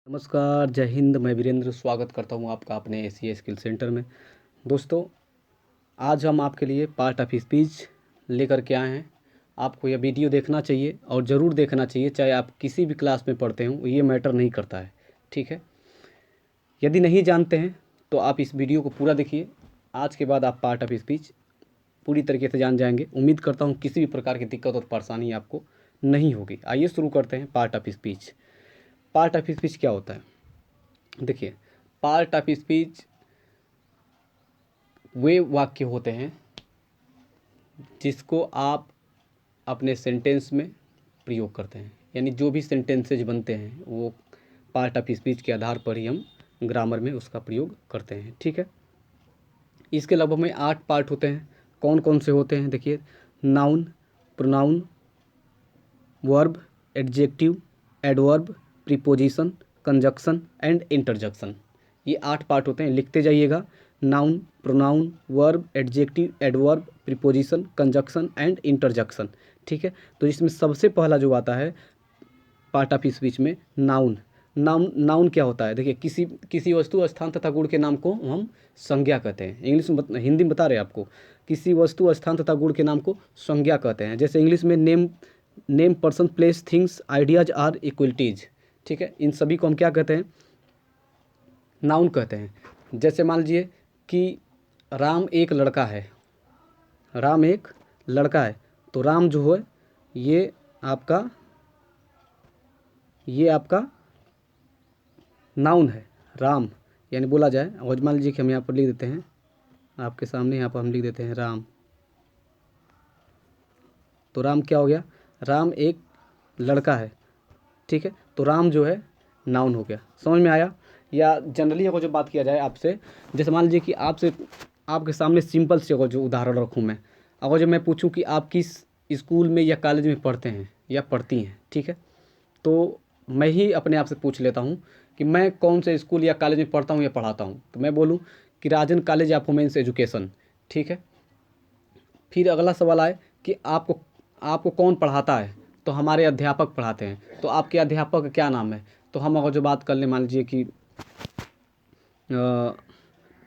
नमस्कार, जय हिंद। मैं वीरेंद्र स्वागत करता हूं आपका अपने एसीए स्किल सेंटर में। दोस्तों, आज हम आपके लिए पार्ट ऑफ स्पीच लेकर के आए हैं। आपको यह वीडियो देखना चाहिए और ज़रूर देखना चाहिए, चाहे आप किसी भी क्लास में पढ़ते हों, ये मैटर नहीं करता है। ठीक है, यदि नहीं जानते हैं तो आप इस वीडियो को पूरा देखिए। आज के बाद आप पार्ट ऑफ स्पीच पूरी तरीके से जान जाएंगे। उम्मीद करता हूँ किसी भी प्रकार की दिक्कत और परेशानी आपको नहीं होगी। आइए शुरू करते हैं part of speech. Part of speech क्या होता है? देखिए, पार्ट ऑफ स्पीच वे वाक्य होते हैं जिसको आप अपने सेंटेंस में प्रयोग करते हैं। यानी जो भी सेंटेंसेज बनते हैं वो पार्ट ऑफ स्पीच के आधार पर ही हम ग्रामर में उसका प्रयोग करते हैं। ठीक है, इसके लगभग में 8 पार्ट होते हैं। कौन कौन से होते हैं? देखिए, noun, pronoun, verb, adjective, adverb, preposition, conjunction and interjection. ये 8 पार्ट होते हैं, लिखते जाइएगा। Noun, pronoun, verb, adjective, adverb, preposition, conjunction and interjection. ठीक है, तो इसमें सबसे पहला जो आता है पार्ट ऑफ स्पीच में, नाउन। नाउन क्या होता है? देखिए, किसी वस्तु, स्थान तथा गुण के नाम को हम संज्ञा कहते हैं। इंग्लिश में हिंदी में बता रहे हैं आपको। किसी वस्तु, स्थान तथा गुण के नाम को संज्ञा कहते हैं। जैसे इंग्लिश में name, person, place, things, ideas are equalities. ठीक है, इन सभी को हम क्या कहते हैं? नाउन कहते हैं। जैसे मान लीजिए कि राम एक लड़का है। राम एक लड़का है, तो राम जो है ये आपका नाउन है। राम यानी बोला जाए, और मान लीजिए कि हम यहाँ पर लिख देते हैं आपके सामने, यहाँ पर हम लिख देते हैं राम। तो राम क्या हो गया? राम एक लड़का है। ठीक है, तो राम जो है नाउन हो गया। समझ में आया? या जनरली अगर जो बात किया जाए आपसे, जैसे मान लीजिए कि आपके सामने सिंपल से अगर जो उदाहरण रखूँ मैं, अगर जो मैं पूछूं कि आप किस स्कूल में या कॉलेज में पढ़ते हैं या पढ़ती हैं, ठीक है, तो मैं ही अपने आप से पूछ लेता हूँ कि मैं कौन से स्कूल या कॉलेज में पढ़ता हूँ या पढ़ाता हूँ, तो मैं बोलूँ कि राजन कॉलेज ऑफ वुमेन्स एजुकेशन। ठीक है, फिर अगला सवाल आए कि आपको कौन पढ़ाता है, तो हमारे अध्यापक पढ़ाते हैं। तो आपके अध्यापक का क्या नाम है? तो हम अगर जो बात कर लें, मान लीजिए कि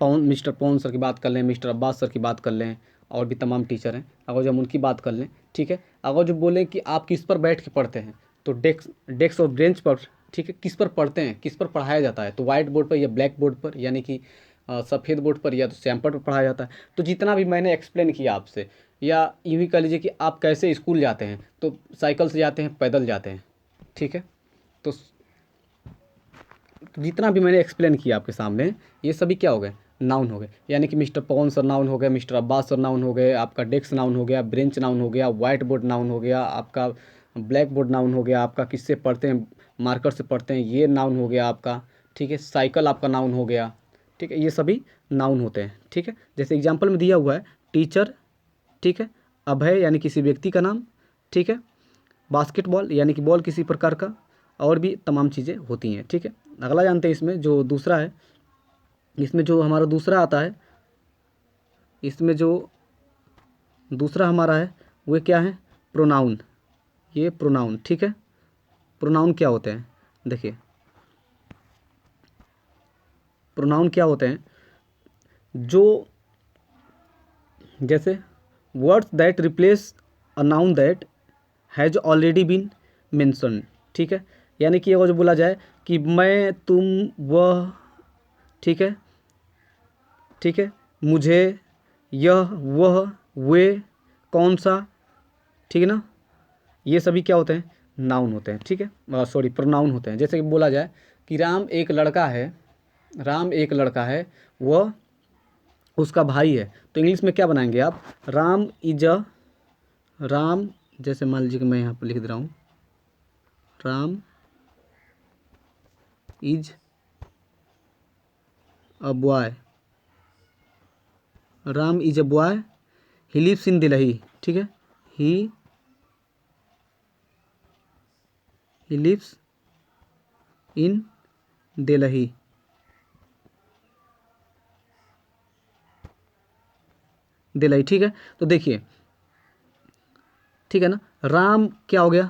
मिस्टर पवन सर की बात कर लें, मिस्टर अब्बास सर की बात कर लें, और भी तमाम टीचर हैं, अगर जो हम उनकी बात कर लें। ठीक है, अगर जो बोलें कि आप किस पर बैठ के पढ़ते हैं, तो डेस्क और बेंच पर। ठीक है, किस पर पढ़ते हैं, किस पर पढ़ाया जाता है, तो वाइट बोर्ड पर या ब्लैक बोर्ड पर, यानी कि सफ़ेद बोर्ड पर या तो श्यामपट पर पढ़ाया जाता है। तो जितना भी मैंने एक्सप्लेन किया आपसे, या यूँ ही कह लीजिए कि आप कैसे स्कूल जाते हैं, तो साइकिल से जाते हैं, पैदल जाते हैं। ठीक है, तो जितना भी मैंने एक्सप्लेन किया आपके सामने, ये सभी क्या हो गए? नाउन हो गए। यानी कि मिस्टर पवन सर नाउन हो गए, मिस्टर अब्बास सर नाउन हो गए, आपका डेस्क नाउन हो गया, ब्रेंच नाउन हो गया, वाइट बोर्ड नाउन हो गया, आपका ब्लैक बोर्ड नाउन हो गया, आपका किससे पढ़ते हैं, मार्कर से पढ़ते हैं, ये नाउन हो गया आपका। ठीक है, साइकिल आपका नाउन हो गया। ठीक है, ये सभी नाउन होते हैं। ठीक है, जैसे एग्जाम्पल में दिया हुआ है, टीचर। ठीक है, अभय यानी किसी व्यक्ति का नाम। ठीक है, बास्केटबॉल यानी कि बॉल किसी प्रकार का, और भी तमाम चीज़ें होती हैं। ठीक है, अगला जानते हैं इसमें जो दूसरा है, इसमें जो हमारा दूसरा आता है, इसमें जो दूसरा हमारा है वो क्या है? प्रोनाउन। ये प्रोनाउन। ठीक है, प्रोनाउन क्या होते हैं? देखिए, प्रोनाउन क्या होते हैं? जो जैसे words that replace a noun that has already been mention. ठीक है, यानी कि अगर जो बोला जाए कि मैं, तुम, वह। ठीक है, ठीक है, मुझे, यह, वह, वे, कौन सा। ठीक है ना, ये सभी क्या होते हैं? नाउन होते हैं। ठीक है, सॉरी, प्रोनाउन होते हैं। जैसे कि बोला जाए कि राम एक लड़का है, राम एक लड़का है, वह उसका भाई है, तो इंग्लिश में क्या बनाएंगे आप? राम, जैसे मान लीजिए कि मैं यहाँ पर लिख दे रहा हूँ, Ram is a boy. Ram is a boy, he lives in Delhi. ठीक है, he lives in Delhi. Delhi. ठीक है, तो देखिए, ठीक है ना, राम क्या हो गया?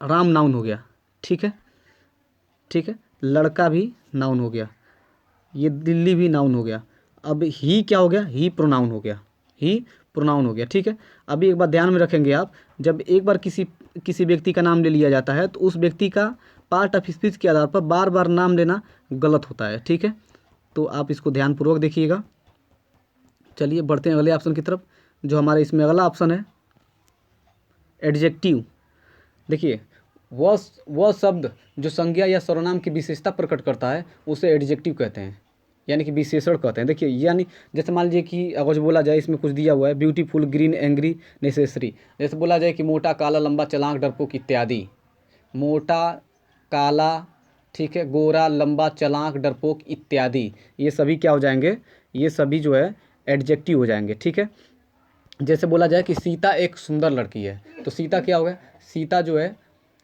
राम नाउन हो गया। ठीक है, ठीक है, लड़का भी नाउन हो गया, ये दिल्ली भी नाउन हो गया। अब ही क्या हो गया, ही प्रोनाउन हो गया, ही प्रोनाउन हो गया। ठीक है, अभी एक बात ध्यान में रखेंगे आप, जब एक बार किसी व्यक्ति का नाम ले लिया जाता है तो उस व्यक्ति का पार्ट ऑफ स्पीच के आधार पर बार बार नाम लेना गलत होता है। ठीक है, तो आप इसको ध्यानपूर्वक देखिएगा। चलिए बढ़ते हैं अगले ऑप्शन की तरफ। जो हमारे इसमें अगला ऑप्शन है एडजेक्टिव। देखिए वह शब्द जो संज्ञा या सर्वनाम की विशेषता प्रकट करता है उसे एडजेक्टिव कहते हैं, यानी कि विशेषण कहते हैं। देखिए यानी जैसे मान लीजिए कि अगर बोला जाए, इसमें कुछ दिया हुआ है, ब्यूटीफुल, ग्रीन, एंग्री, नेसेसरी। जैसे बोला जाए कि मोटा, काला, लंबा, चालाक, डरपोक इत्यादि। मोटा, काला, ठीक है, गोरा, लंबा, चालाक, डरपोक इत्यादि, ये सभी क्या हो जाएंगे, ये सभी जो है एडजेक्टिव हो जाएंगे। ठीक है, जैसे बोला जाए कि सीता एक सुंदर लड़की है, तो सीता क्या हो गया, सीता जो है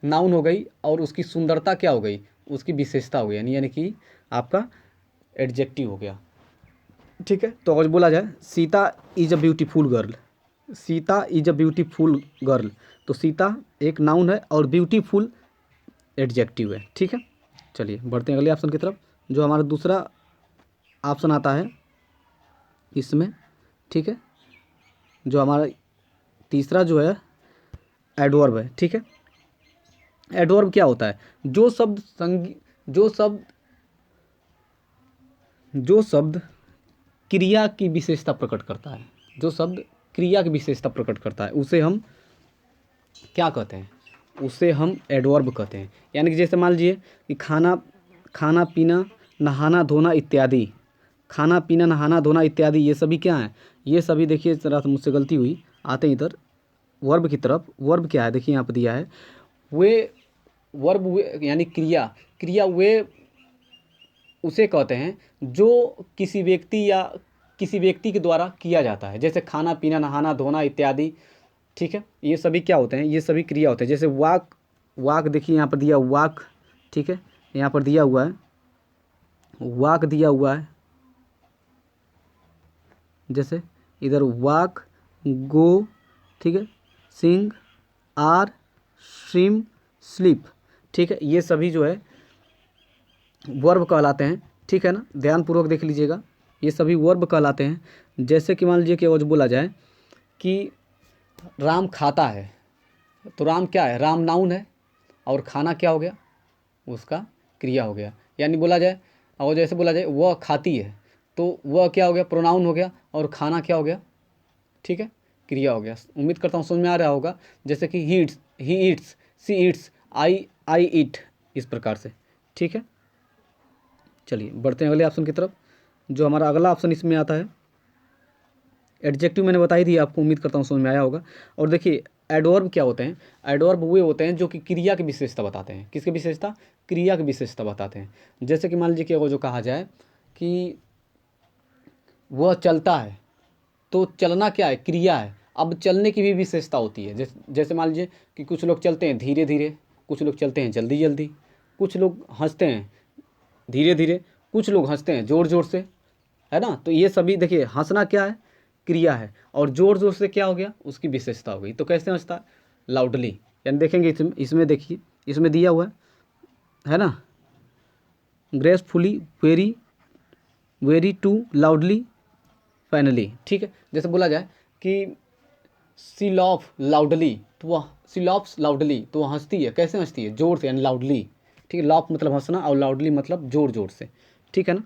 नाउन हो गई और उसकी सुंदरता क्या हो गई, उसकी विशेषता हो गई, यानी कि आपका एडजेक्टिव हो गया। ठीक है, तो अगर बोला जाए Sita is a beautiful girl, Sita is a beautiful girl, तो सीता एक नाउन है और ब्यूटीफुल एडजेक्टिव है। ठीक है, चलिए बढ़ते हैं अगले ऑप्शन की तरफ। जो हमारा दूसरा ऑप्शन आता है इसमें, ठीक है, जो हमारा तीसरा जो है एडवर्ब है। ठीक है, एडवर्ब क्या होता है, जो शब्द क्रिया की विशेषता प्रकट करता है, जो शब्द क्रिया की विशेषता प्रकट करता है उसे हम क्या कहते हैं, उसे हम एडवर्ब कहते हैं। यानी कि जैसे मान लीजिए कि खाना पीना, नहाना धोना इत्यादि, खाना पीना नहाना धोना इत्यादि, ये सभी क्या हैं, ये सभी देखिए जरा मुझसे गलती हुई, आते हैं इधर वर्ब की तरफ। वर्ब क्या है, देखिए यहाँ पर दिया है, वे वर्ब वे यानी क्रिया वे उसे कहते हैं जो किसी व्यक्ति के द्वारा किया जाता है, जैसे खाना पीना नहाना धोना इत्यादि। ठीक है, ये सभी क्या होते हैं, ये सभी क्रिया होते हैं। जैसे वाक देखिए यहाँ पर दिया वाक, ठीक है, यहाँ पर दिया हुआ है वाक दिया हुआ है, जैसे इधर वाक, गो, ठीक है, सिंग, आर, स्विम, स्लीप। ठीक है, ये सभी जो है वर्ब कहलाते हैं। ठीक है ना, ध्यानपूर्वक देख लीजिएगा, ये सभी वर्ब कहलाते हैं। जैसे कि मान लीजिए कि आज बोला जाए कि राम खाता है, तो राम क्या है, राम नाउन है और खाना क्या हो गया, उसका क्रिया हो गया। यानी बोला जाए और जैसे बोला जाए वह खाती है, तो वह क्या हो गया, प्रोनाउन हो गया, और खाना क्या हो गया, ठीक है, क्रिया हो गया। उम्मीद करता हूँ समझ में आ रहा होगा। जैसे कि ही ईट्स, सी ईट्स, आई ईट, इस प्रकार से। ठीक है, चलिए बढ़ते हैं अगले ऑप्शन की तरफ। जो हमारा अगला ऑप्शन इसमें आता है एडजेक्टिव, मैंने बताई थी आपको, उम्मीद करता हूँ समझ में आया होगा। और देखिए एडवर्ब क्या होते हैं, एडवर्ब वे होते हैं जो कि क्रिया की विशेषता बताते हैं। किसकी विशेषता, क्रिया की विशेषता बताते हैं। जैसे कि मान लीजिए कि वो जो कहा जाए कि वह चलता है, तो चलना क्या है, क्रिया है। अब चलने की भी विशेषता होती है। जैसे मान लीजिए कि कुछ लोग चलते हैं धीरे धीरे, कुछ लोग चलते हैं जल्दी जल्दी, कुछ लोग हंसते हैं धीरे धीरे, कुछ लोग हंसते हैं ज़ोर ज़ोर से, है ना। तो ये सभी देखिए, हंसना क्या है, क्रिया है, और ज़ोर ज़ोर से क्या हो गया, उसकी विशेषता हो गई। तो कैसे हंसता है, लाउडली। यानी देखेंगे इसमें देखिए, इसमें दिया हुआ है ना, gracefully, very very too, loudly, finally. ठीक है, जैसे बोला जाए कि सी लॉफ लाउडली, तो वह सी लॉफ्स लाउडली, तो वह हंसती है, कैसे हंसती है, ज़ोर से, यानी लाउडली। ठीक है, लॉफ मतलब हंसना और लाउडली मतलब ज़ोर ज़ोर से। ठीक है ना,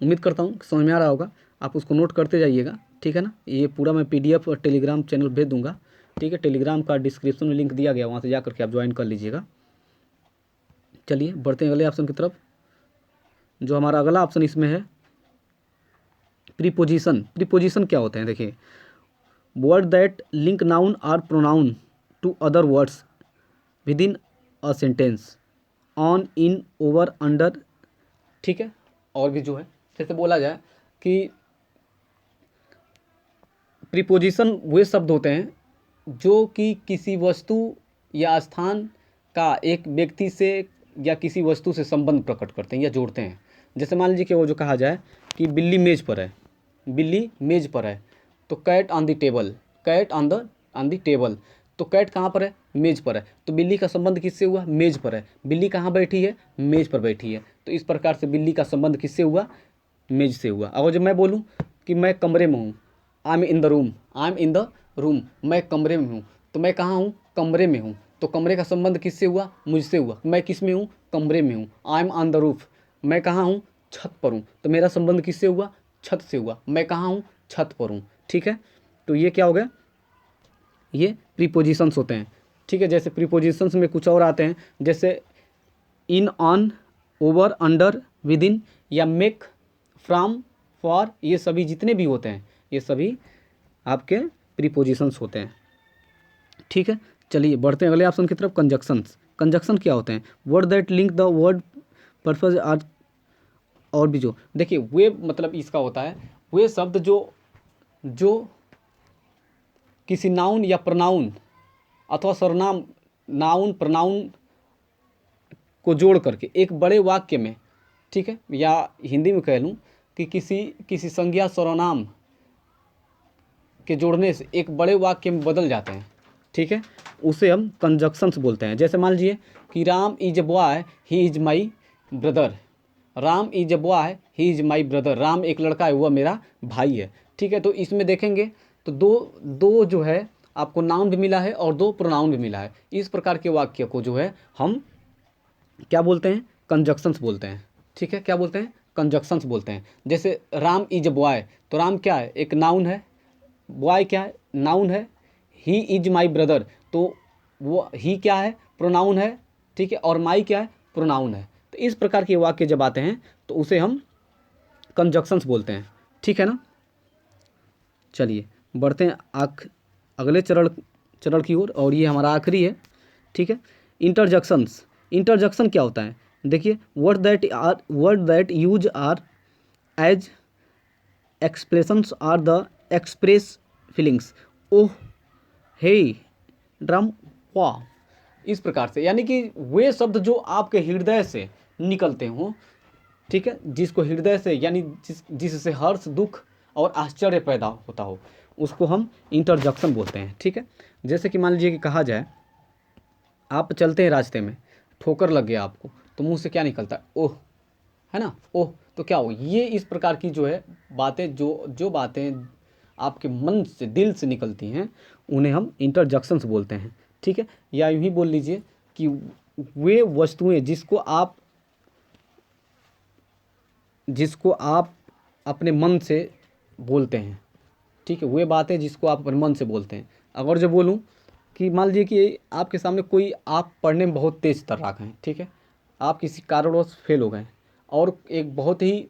उम्मीद करता हूँ समझ में आ रहा होगा, आप उसको नोट करते जाइएगा। ठीक है ना, ये पूरा मैं PDF और टेलीग्राम चैनल भेज दूंगा। ठीक है, टेलीग्राम का डिस्क्रिप्शन में लिंक दिया गया, वहाँ से जा करके आप ज्वाइन कर लीजिएगा। चलिए बढ़ते हैं अगले ऑप्शन की तरफ। जो हमारा अगला ऑप्शन इसमें है प्रीपोजिशन। प्रीपोजिशन क्या होते हैं, देखिए वर्ड दैट लिंक नाउन और pronoun to other words within a sentence, on, in, over, under. ठीक है, और भी जो है, जैसे बोला जाए कि प्रीपोजिशन वे शब्द होते हैं जो कि किसी वस्तु या स्थान का एक व्यक्ति से या किसी वस्तु से संबंध प्रकट करते हैं या जोड़ते हैं। जैसे मान लीजिए कि वो जो कहा जाए कि बिल्ली मेज़ पर है, बिल्ली मेज़ पर है, तो cat on the table, cat on the table, तो कैट कहाँ पर है, मेज पर है, तो बिल्ली का संबंध किससे हुआ, मेज पर है। बिल्ली कहाँ बैठी है, मेज पर बैठी है, तो इस प्रकार से बिल्ली का संबंध किससे हुआ, मेज से हुआ। अगर जब मैं बोलूँ कि मैं कमरे में हूँ, I am in the room, I am in the room, मैं कमरे में हूँ, तो मैं कहाँ हूँ, कमरे में हूँ, तो कमरे का संबंध किससे हुआ, मुझसे हुआ। मैं किस में हूँ, कमरे में हूँ। I am on the roof, मैं कहाँ हूँ, छत पर हूँ, तो मेरा संबंध किससे हुआ, छत से हुआ। मैं कहाँ हूँ, छत पर हूँ। ठीक है, तो ये क्या हो गया, ये प्रीपोजिशंस होते हैं। ठीक है, जैसे प्रीपोजिशंस में कुछ और आते हैं, जैसे in, on, over, under, within या मेक, फ्रॉम, फॉर, ये सभी जितने भी होते हैं ये सभी आपके प्रीपोजिशंस होते हैं। ठीक है, चलिए बढ़ते हैं अगले ऑप्शन की तरफ, कंजक्शंस। कंजक्शन क्या होते हैं, word that link the word purpose are, और भी जो देखिए वे मतलब इसका होता है वे शब्द जो जो किसी नाउन या प्रनाउन अथवा सर्वनाम, नाउन प्रनाउन को जोड़ करके एक बड़े वाक्य में, ठीक है, या हिंदी में कह लूँ कि किसी संज्ञा सर्वनाम के जोड़ने से एक बड़े वाक्य में बदल जाते हैं। ठीक है, उसे हम कंजक्शंस बोलते हैं। जैसे मान लीजिए कि Ram is a boy, he is my brother. Ram is a boy, he is my brother. Ram एक लड़का है, वह मेरा भाई है। ठीक है, तो इसमें देखेंगे तो दो दो जो है आपको नाउन भी मिला है और दो प्रोनाउन भी मिला है। इस प्रकार के वाक्य को जो है हम क्या बोलते हैं, कंजक्शंस बोलते हैं। ठीक है, क्या बोलते हैं, कंजक्शंस बोलते हैं। जैसे राम इज अ बॉय, तो राम क्या है, एक नाउन है, बॉय क्या है, नाउन है। ही इज माई ब्रदर, तो वो ही क्या है, प्रोनाउन है। ठीक है, और माई क्या है, प्रोनाउन है। तो इस प्रकार के वाक्य जब आते हैं तो उसे हम कंजक्शंस बोलते हैं। ठीक है ना, चलिए बढ़ते हैं अगले चरण की ओर, और ये हमारा आखिरी है। ठीक है, इंटरजेक्शंस। इंटरजेक्शन क्या होता है, देखिए word that use are as expressions are the express feelings, oh, hey, drum, वाह। इस प्रकार से यानी कि वे शब्द जो आपके हृदय से निकलते हों, ठीक है, जिसको हृदय से यानी जिससे हर्ष, दुख और आश्चर्य पैदा होता हो, उसको हम इंटरजेक्शन बोलते हैं। ठीक है, जैसे कि मान लीजिए कि कहा जाए आप चलते हैं रास्ते में, ठोकर लग गया आपको, तो मुंह से क्या निकलता है, ओह, है ना, ओह, तो क्या हो, ये इस प्रकार की जो है बातें, जो बातें आपके मन से, दिल से निकलती हैं, उन्हें हम इंटरजेक्शंस बोलते हैं। ठीक है, या यूँ ही बोल लीजिए कि वे वस्तुएं जिसको आप अपने मन से बोलते हैं। ठीक है, वे बातें जिसको आप अपने मन से बोलते हैं। अगर जो बोलूँ कि मान लीजिए कि आपके सामने कोई, आप पढ़ने में बहुत तेज तर्राक हैं, ठीक है, आप किसी कारणवश फेल हो गए और एक बहुत ही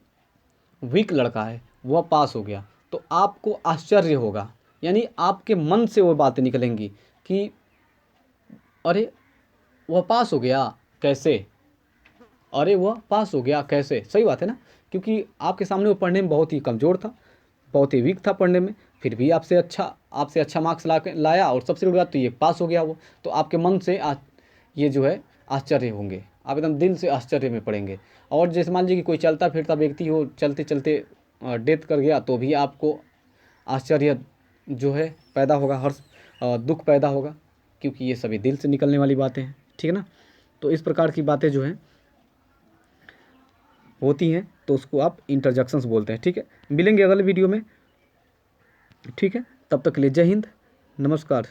वीक लड़का है वह पास हो गया, तो आपको आश्चर्य होगा, यानी आपके मन से वो बातें निकलेंगी कि अरे वह पास हो गया कैसे, अरे वह पास हो गया कैसे। सही बात है ना, क्योंकि आपके सामने वो पढ़ने में बहुत ही कमज़ोर था, बहुत ही वीक था पढ़ने में, फिर भी आपसे अच्छा मार्क्स लाया और सबसे बड़ी बात तो ये पास हो गया वो। तो आपके मन से ये जो है आश्चर्य होंगे, आप एकदम दिल से आश्चर्य में पड़ेंगे। और जैसे मान लीजिए कि कोई चलता फिरता व्यक्ति हो, चलते चलते डेथ कर गया, तो भी आपको आश्चर्य जो है पैदा होगा, हर्ष, दुख पैदा होगा, क्योंकि ये सभी दिल से निकलने वाली बातें हैं। ठीक है ना, तो इस प्रकार की बातें जो हैं होती हैं, तो उसको आप इंटरजेक्शंस बोलते हैं। ठीक है, मिलेंगे अगले वीडियो में। ठीक है, तब तक के लिए जय हिंद, नमस्कार।